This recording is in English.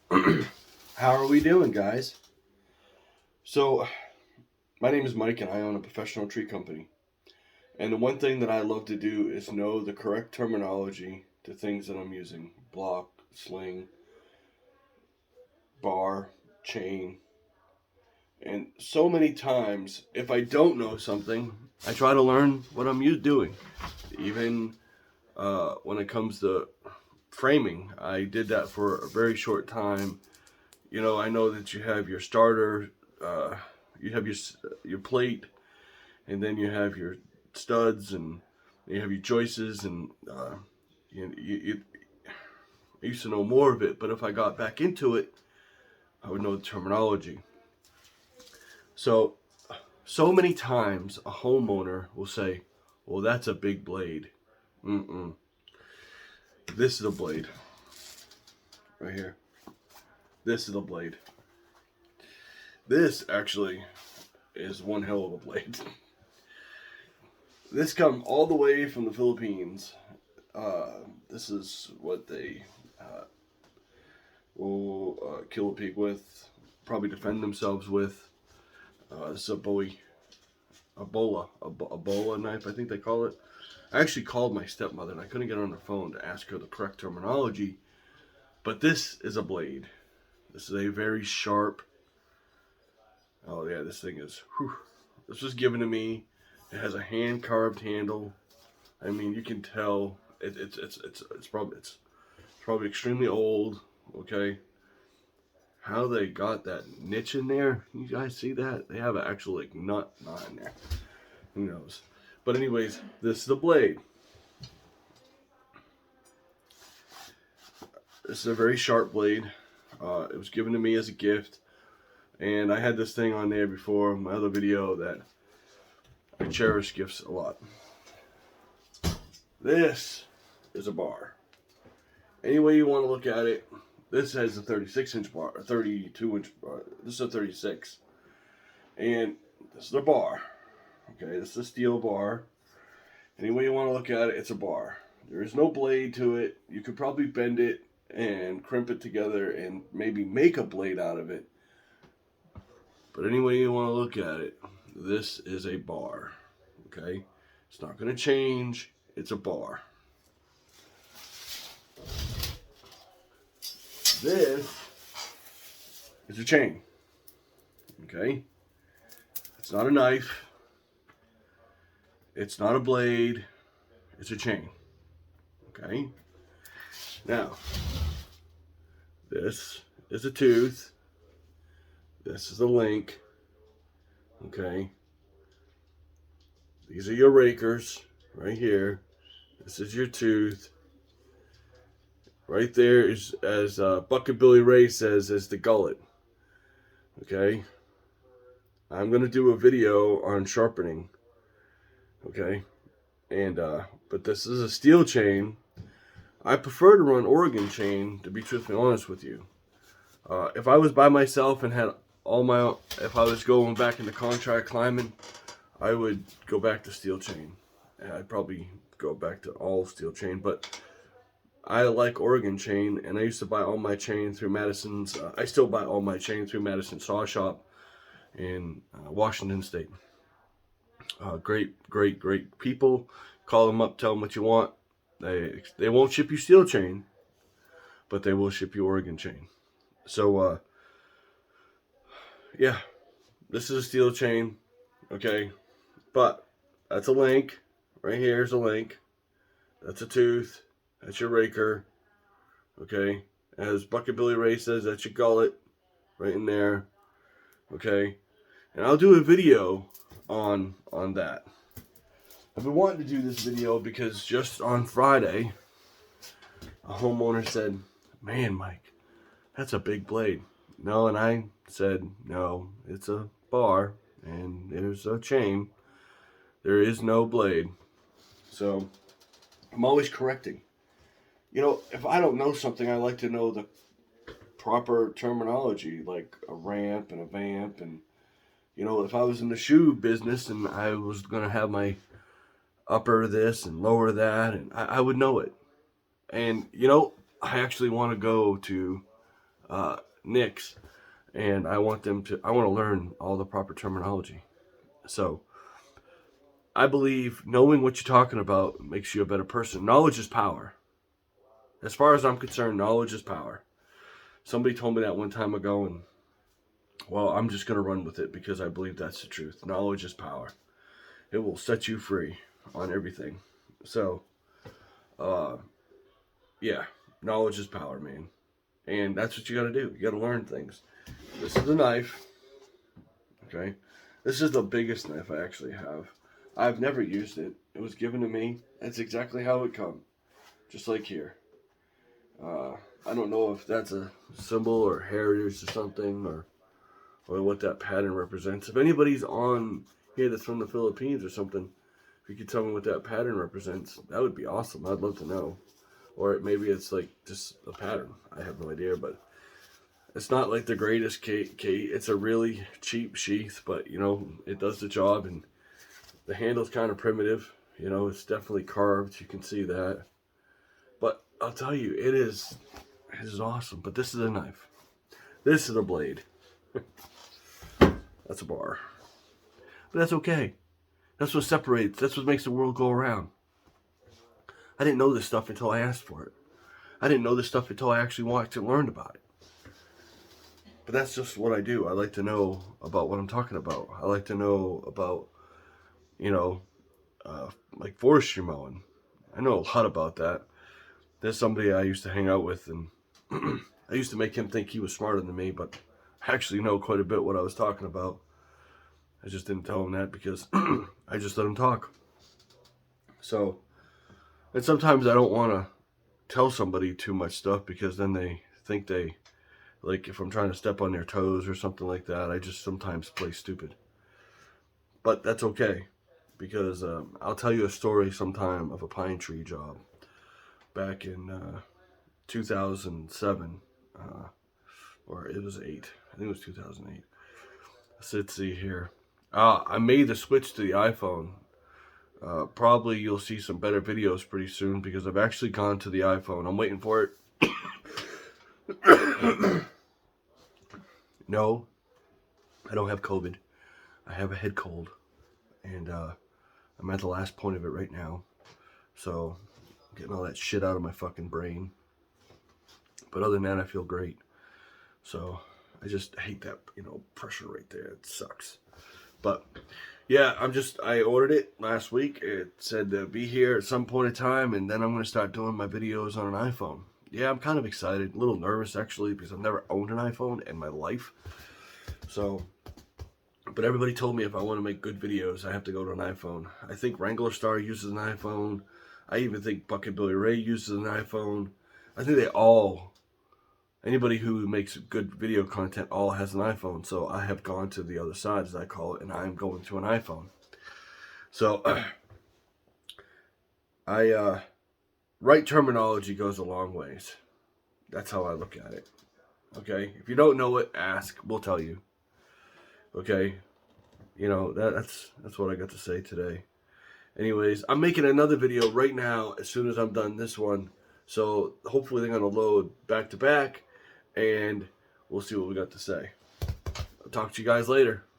How are we doing, guys? So, my name is Mike and I own a professional tree company. And the one thing that I love to do is know the correct terminology to things that I'm using: block, sling, bar, chain. And so many times, if I don't know something, I try to learn what I'm doing. Even when it comes to framing, I did that for a very short time. I know that you have your starter, you have your plate, and then you have your studs, and you have your joists, and I used to know more of it, but if I got back into it, I would know the terminology. So, so many times a homeowner will say, "Well, that's a big blade." Mm-mm. This is a blade right here. This is a blade. This actually is one hell of a blade. This come all the way from the Philippines. This is what they will kill a pig with, probably defend themselves with. This is a bola knife, I think they call it. I actually called my stepmother and I couldn't get her on the phone to ask her the correct terminology. But this is a blade. This is a very sharp. Oh yeah, this thing is. Whew. This was given to me. It has a hand carved handle. I mean, you can tell it's probably extremely old. Okay, how they got that niche in there? You guys see that? They have an actual nut in there. Who knows? But anyways, this is the blade. This is a very sharp blade. It was given to me as a gift, and I had this thing on there before my other video that I cherish gifts a lot. This is a bar. Any way you want to look at it, this has a 36-inch bar, a 32-inch bar. This is a 36. And this is a bar. Okay, this is a steel bar. Any way you want to look at it, it's a bar. There is no blade to it. You could probably bend it and crimp it together and maybe make a blade out of it. But any way you want to look at it, this is a bar. Okay? It's not going to change. It's a bar. This is a chain. Okay? It's not a knife. It's not a blade. It's a chain. Okay? Now, this is a tooth. This is a link. Okay? These are your rakers right here. This is your tooth. Right there is, as Bucket Billy Ray says, is the gullet. Okay? I'm going to do a video on sharpening. Okay? And, but this is a steel chain. I prefer to run Oregon chain, to be truthfully honest with you. If I was by myself and had if I was going back into contract climbing, I would go back to steel chain. And I'd probably go back to all steel chain, but I like Oregon chain, and I used to buy all my chain through Madison's. I still buy all my chain through Madison Saw Shop in Washington State. Great people. Call them up, tell them what you want. They won't ship you steel chain, but they will ship you Oregon chain. So yeah, this is a steel chain, okay, but that's a link. Right here is a link. That's a tooth. That's your raker. Okay. As Bucket Billy Ray says, that's your gullet. Right in there. Okay. And I'll do a video on that. I've been wanting to do this video because just on Friday, a homeowner said, "Man, Mike, that's a big blade." No, and I said, "No, it's a bar and there's a chain. There is no blade." So I'm always correcting. If I don't know something, I like to know the proper terminology, like a ramp and a vamp. And, if I was in the shoe business and I was going to have my upper this and lower that, and I would know it. And, I actually want to go to nicks, and I want to learn all the proper terminology. So I believe knowing what you're talking about makes you a better person. Knowledge is power. As far as I'm concerned, knowledge is power. Somebody told me that one time ago, and well, I'm just going to run with it because I believe that's the truth. Knowledge is power. It will set you free on everything. So, yeah, knowledge is power, man. And that's what you got to do. You got to learn things. This is the knife. Okay. This is the biggest knife I actually have. I've never used it. It was given to me. That's exactly how it come. Just like here. I don't know if that's a symbol or heritage or something, or what that pattern represents. If anybody's on here that's from the Philippines or something, if you could tell me what that pattern represents, that would be awesome. I'd love to know. Or maybe it's like just a pattern. I have no idea, but it's not like the greatest Kate. It's a really cheap sheath, but you know, it does the job, and the handle's kind of primitive. You know, it's definitely carved. You can see that. But I'll tell you, it is awesome. But this is a knife. This is a blade. That's a bar. But that's okay. That's what separates. That's what makes the world go around. I didn't know this stuff until I asked for it. I didn't know this stuff until I actually wanted to learn about it. But that's just what I do. I like to know about what I'm talking about. I like to know about, you know, like forestry mowing. I know a lot about that. There's somebody I used to hang out with, and I used to make him think he was smarter than me, but I actually know quite a bit what I was talking about. I just didn't tell him that because I just let him talk. So, and sometimes I don't want to tell somebody too much stuff because then they think like if I'm trying to step on their toes or something like that, I just sometimes play stupid. But that's okay because I'll tell you a story sometime of a pine tree job back in 2007, or it was 8. I think it was 2008. Let's see here. I made the switch to the iPhone. Probably you'll see some better videos pretty soon because I've actually gone to the iPhone. I'm waiting for it. No, I don't have COVID. I have a head cold. And I'm at the last point of it right now. So, I'm getting all that shit out of my fucking brain. But other than that, I feel great. So, I just hate that, pressure right there. It sucks. But, yeah, I ordered it last week. It said to be here at some point in time, and then I'm going to start doing my videos on an iPhone. Yeah, I'm kind of excited. A little nervous, actually, because I've never owned an iPhone in my life. So, but everybody told me if I want to make good videos, I have to go to an iPhone. I think Wrangler Star uses an iPhone. I even think Bucket-Billy Ray uses an iPhone. I think anybody who makes good video content all has an iPhone. So I have gone to the other side, as I call it, and I'm going to an iPhone. So right terminology goes a long ways. That's how I look at it. Okay? If you don't know it, ask. We'll tell you. Okay? That's what I got to say today. Anyways, I'm making another video right now as soon as I'm done this one. So hopefully they're going to load back to back, and we'll see what we got to say. I'll talk to you guys later.